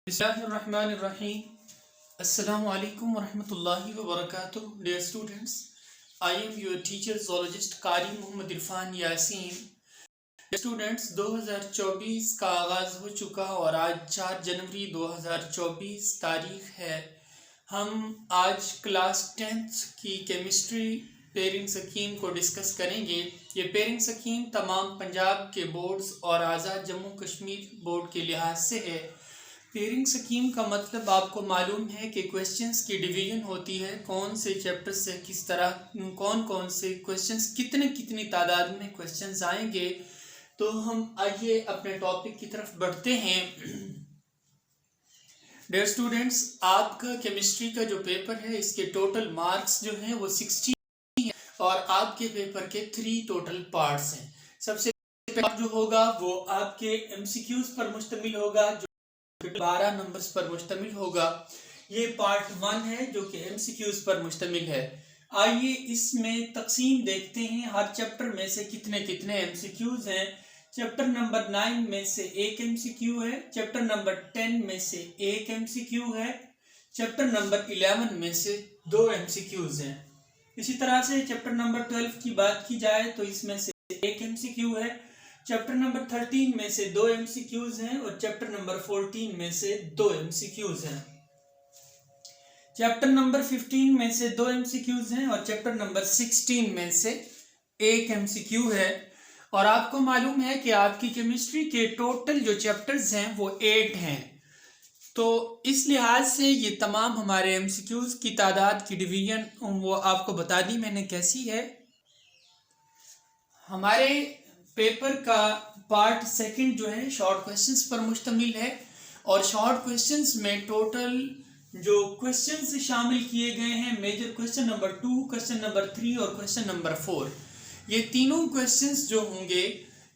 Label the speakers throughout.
Speaker 1: Bismillahirrahmanirrahim. Assalamu alaikum wa rahmatullahi wa barakatuh. Dear students, I am your teacher zoologist Qari Muhammad Irfan Yasin. Dear students, 2024 का आगाज़ हो चुका और आज 4 जनवरी 2024 तारीख है। हम आज क्लास 10th की केमिस्ट्री पेयरिंग स्कीम को डिस्कस करेंगे। ये पेयरिंग स्कीम तमाम पंजाब के बोर्ड्स और आज़ाद जम्मू कश्मीर बोर्ड के लिहाज से है। पेयरिंग स्कीम का मतलब आपको मालूम है कि क्वेश्चंस की डिवीजन होती है, कौन से चैप्टर से किस तरह कौन कौन से क्वेश्चंस कितनी तादाद में क्वेश्चंस आएंगे। तो हम आइए अपने टॉपिक की तरफ बढ़ते हैं। डियर स्टूडेंट्स, आपका केमिस्ट्री का जो पेपर है इसके टोटल मार्क्स जो हैं वो 60 है और आपके पेपर के 3 टोटल पार्ट्स हैं। सबसे पहले जो होगा वो आपके एमसीक्यूज पर मुश्तमिल होगा, जो 12 नंबर्स पर मुश्तमिल होगा। ये पार्ट 1 है जो कि एमसीक्यूज पर मुश्तमिल है। आइए इसमें तकसीम देखते हैं, हर चैप्टर में से कितने कितने एमसीक्यूज हैं। चैप्टर नंबर 9 में से 1 एमसीक्यू है, चैप्टर नंबर 10 में से 1 एमसीक्यू है, चैप्टर नंबर 11 में से 2 एमसीक्यूज हैं। इसी तरह से चैप्टर नंबर 12 की बात की जाए तो इसमें से 1 एमसीक्यू है, चैप्टर नंबर 13 में से 2 एमसीक्यूज हैं और चैप्टर नंबर 14 में से 2 एमसीक्यूज हैं। चैप्टर नंबर 15 में से 2 एमसीक्यूज हैं और चैप्टर नंबर 16 में से 1 एमसीक्यू है। और आपको मालूम है कि आपकी केमिस्ट्री के टोटल जो चैप्टर्स हैं वो 8 हैं। तो इस लिहाज से ये तमाम हमारे एमसीक्यूज की तादाद की डिवीजन वो आपको बता दी मैंने कैसी है। हमारे पेपर का पार्ट 2 जो है शॉर्ट क्वेश्चंस पर मुश्तमिल है और शॉर्ट क्वेश्चंस में टोटल जो क्वेश्चंस शामिल किए गए हैं, major question number 2, question number 3 और क्वेश्चन नंबर 4, ये तीनों क्वेश्चंस जो होंगे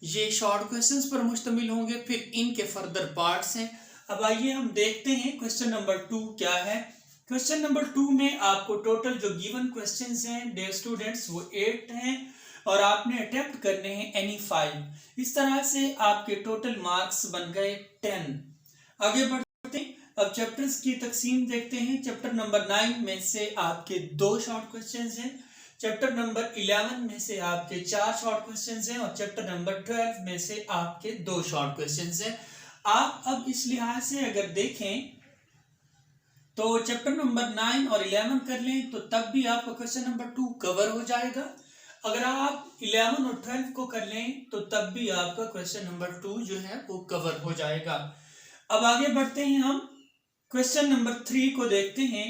Speaker 1: ये शॉर्ट क्वेश्चंस पर मुश्तमिल होंगे। फिर इनके फर्दर पार्ट्स हैं। अब आइए हम देखते हैं क्वेश्चन नंबर 2 क्या है। क्वेश्चन नंबर 2 में आपको टोटल जो गिवन क्वेश्चंस हैं डियर स्टूडेंट्स वो 8 हैं और आपने अटेम्प्ट करने हैं एनी 5। इस तरह से आपके टोटल मार्क्स बन गए 10। आगे बढ़ते हैं, अब चैप्टर्स की तकसीम देखते हैं। चैप्टर नंबर 9 में से आपके 2 शॉर्ट क्वेश्चंस हैं, चैप्टर नंबर 11 में से आपके 4 शॉर्ट क्वेश्चंस हैं और चैप्टर नंबर 12 में से आपके 2 शॉर्ट क्वेश्चंस हैं। आप अब इस लिहाज से अगर देखें तो चैप्टर नंबर 9 और 11 कर लें तो तब भी आपका क्वेश्चन नंबर 2 कवर हो जाएगा। अगर आप 11 और 12 को कर लें तो तब भी आपका क्वेश्चन नंबर 2 जो है वो कवर हो जाएगा। अब आगे बढ़ते हैं, हम क्वेश्चन नंबर 3 को देखते हैं।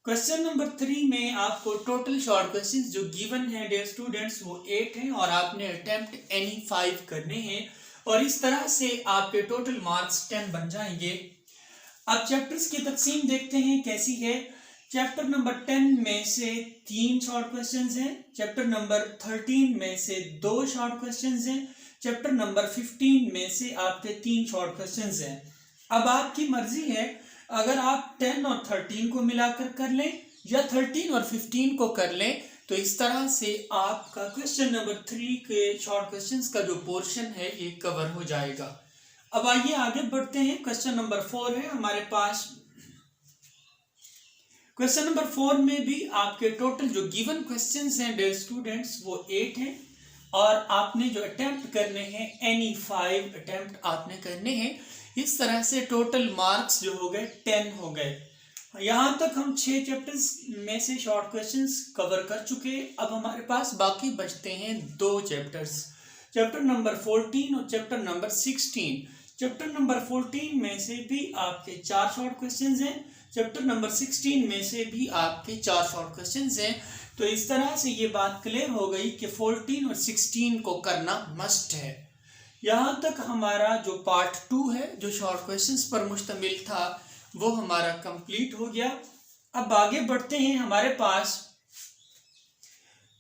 Speaker 1: क्वेश्चन नंबर 3 में आपको टोटल शॉर्ट क्वेश्चंस जो गिवन है डियर स्टूडेंट्स वो 8 हैं और आपने अटेम्प्ट एनी 5 करने हैं और इस तरह से आपके टोटल मार्क्स 10 बन जाएंगे। अब चैप्टर्स की तकसीम देखते हैं कैसी है। चैप्टर नंबर 10 में से 3 शॉर्ट क्वेश्चंस हैं, चैप्टर नंबर 13 में से 2 शॉर्ट क्वेश्चंस हैं, चैप्टर नंबर 15 में से आपके 3 शॉर्ट क्वेश्चंस हैं। अब आपकी मर्जी है, अगर आप 10 और 13 को मिलाकर कर लें या 13 और 15 को कर लें तो इस तरह से आपका क्वेश्चन नंबर 3 के शॉर्ट क्वेश्चंस का जो पोर्शन है ये कवर हो जाएगा। अब आइए आगे बढ़ते हैं। क्वेश्चन नंबर 4 है हमारे पास। क्वेश्चन नंबर 4 में भी आपके टोटल जो गिवन क्वेश्चंस हैं डियर स्टूडेंट्स वो 8 हैं और आपने जो अटेम्प्ट करने हैं एनी 5 अटेम्प्ट आपने करने हैं। इस तरह से टोटल मार्क्स जो हो गए 10 हो गए। यहाँ तक हम 6 चैप्टर्स में से शॉर्ट क्वेश्चंस कवर कर चुके। अब हमारे पास बाकी बचते हैं 2 चैप्टर्स, चैप्टर नंबर 14 और चैप्टर नंबर 16। चैप्टर नंबर 14 में से भी आपके 4 शॉर्ट क्वेश्चंस हैं, चैप्टर नंबर 16 में से भी आपके 4 शॉर्ट क्वेश्चंस हैं। तो इस तरह से ये बात क्लियर हो गई कि 14 और 16 को करना मस्ट है। यहाँ तक हमारा जो पार्ट 2 है जो शॉर्ट क्वेश्चंस पर मुश्तमिल था वो हमारा कंप्लीट हो गया। अब आगे बढ़ते हैं, हमारे पास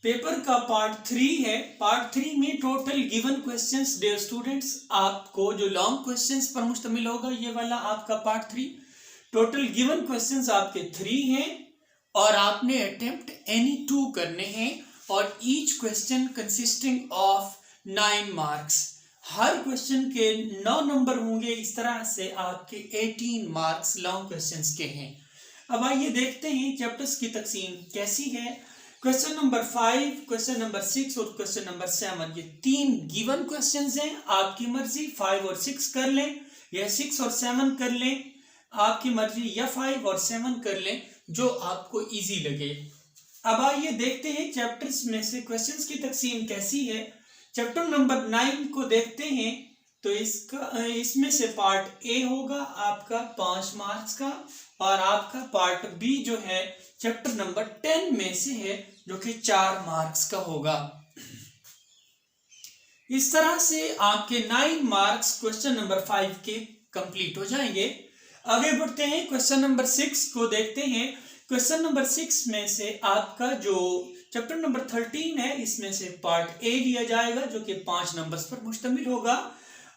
Speaker 1: पेपर का पार्ट 3 है। पार्ट 3 में total given questions dear students आपको जो लॉन्ग क्वेश्चंस पर मुश्तमिल होगा ये वाला आपका पार्ट 3। टोटल गिवन क्वेश्चंस आपके 3 हैं और आपने अटेम्प्ट एनी 2 करने हैं और each question consisting of 9 marks. Her question के 9 नंबर होंगे। इस तरह से आपके 18 मार्क्स लॉन्ग क्वेश्चंस के हैं। अब आइए देखते हैं चैप्टर्स की तकसीम कैसी है। क्वेश्चन नंबर 5, क्वेश्चन नंबर 6 और क्वेश्चन नंबर 7, ये 3 गिवन क्वेश्चंस हैं। आपकी मर्जी 5 और 6 कर लें या 6 और 7 कर लें, आपकी मर्जी, या 5 और 7 कर लें, जो आपको इजी लगे। अब आइए देखते हैं चैप्टर्स में से क्वेश्चंस की तकसीम कैसी है। चैप्टर नंबर 9 को देखते हैं तो इसमें से पार्ट ए होगा आपका 5 मार्क्स का, और आपका पार्ट बी जो है चैप्टर नंबर 10 में से है, जो कि 4 मार्क्स का होगा। इस तरह से आपके 9 मार्क्स क्वेश्चन नंबर 5 के कंप्लीट हो जाएंगे। आगे बढ़ते हैं, क्वेश्चन नंबर 6 को देखते हैं। क्वेश्चन नंबर 6 में से आपका जो चैप्टर नंबर 13 है, इसमें से पार्ट ए लिया जाएगा, जो कि 5 नंबर्स पर मुश्तमिल होगा,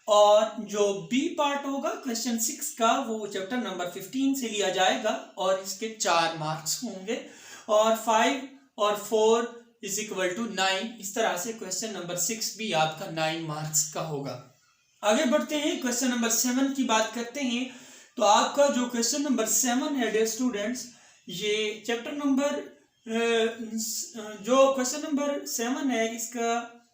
Speaker 1: और जो बी पार्ट होगा क्वेश्चन 6 का, वो चैप्टर नंबर 15 से लिया जाएगा, और इसके 4 मार्क्स होंगे, और 5 और 4 इज इक्वल टू 9। इस तरह से क्वेश्चन नंबर 6 भी आपका 9 मार्क्स का होगा। आगे बढ़ते हैं, क्वेश्चन नंबर 7 की बात करते हैं। तो आपका जो क्वेश्चन नंबर 7 है डियर स्टूडेंट्स, ये चैप्टर नंबर जो क्वेश्चन नंबर 7 है, इसका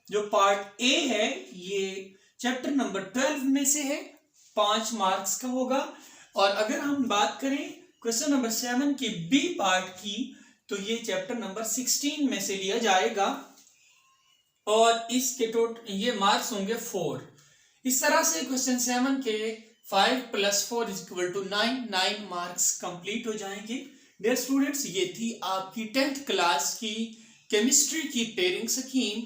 Speaker 1: जो पार्ट ए है, ये चैप्टर नंबर 12 में से है, 5 मार्क्स का होगा। और अगर हम बात करें क्वेश्चन नंबर 7 की बी पार्ट की, तो ये चैप्टर नंबर 16 में से लिया जाएगा, और इसके टोटल ये मार्क्स होंगे 4। इस तरह से क्वेश्चन 7 के 5 + 4 = 9 मार्क्स कंप्लीट हो जाएंगे। डियर स्टूडेंट्स, ये थी आपकी 10th क्लास की केमिस्ट्री की पेयरिंग स्कीम।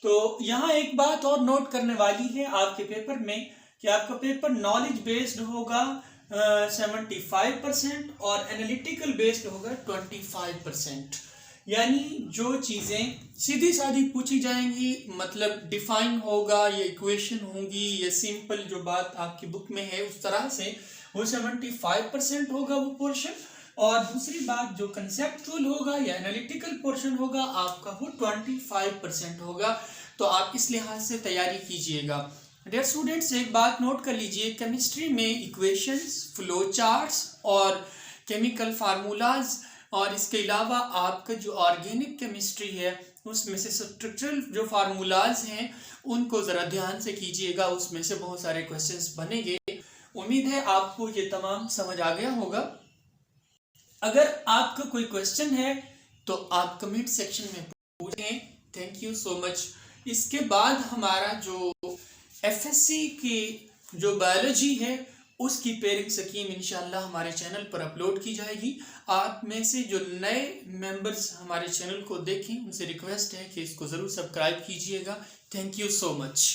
Speaker 1: तो यहाँ एक बात और नोट करने वाली है आपके पेपर में, कि आपका पेपर नॉलेज बेस्ड होगा 75% और एनालिटिकल बेस्ड होगा 25%। यानी जो चीज़ें सीधी सादी पूछी जाएंगी, मतलब डिफाइन होगा, ये इक्वेशन होंगी, ये सिंपल जो बात आपकी बुक में है उस तरह से, वो 75% होगा वो पोर्शन, और दूसरी बात जो कंसेप्चुअल होगा या एनालिटिकल पोर्शन होगा आपका, वो 25% होगा। तो आप इस लिहाज से तैयारी कीजिएगा। डियर स्टूडेंट्स, एक बात नोट कर लीजिए, केमिस्ट्री में इक्वेशंस, फ्लो चार्ट्स और केमिकल फार्मूलाज, और इसके अलावा आपका जो ऑर्गेनिक केमिस्ट्री है उसमें से स्ट्रक्चरल जो फार्मूलाज हैं उनको ज़रा ध्यान से कीजिएगा, उसमें से बहुत सारे क्वेश्चंस बनेंगे। उम्मीद है आपको ये तमाम समझ आ गया होगा। अगर आपका कोई क्वेश्चन है तो आप कमेंट सेक्शन में पूछें। Thank you so much. इसके बाद हमारा जो एफएससी की जो बायोलॉजी है उसकी पेयरिंग स्कीम इंशाल्लाह हमारे चैनल पर अपलोड की जाएगी। आप में से जो नए मेंबर्स हमारे चैनल को देखें, उनसे रिक्वेस्ट है कि इसको ज़रूर सब्सक्राइब कीजिएगा। Thank you so much.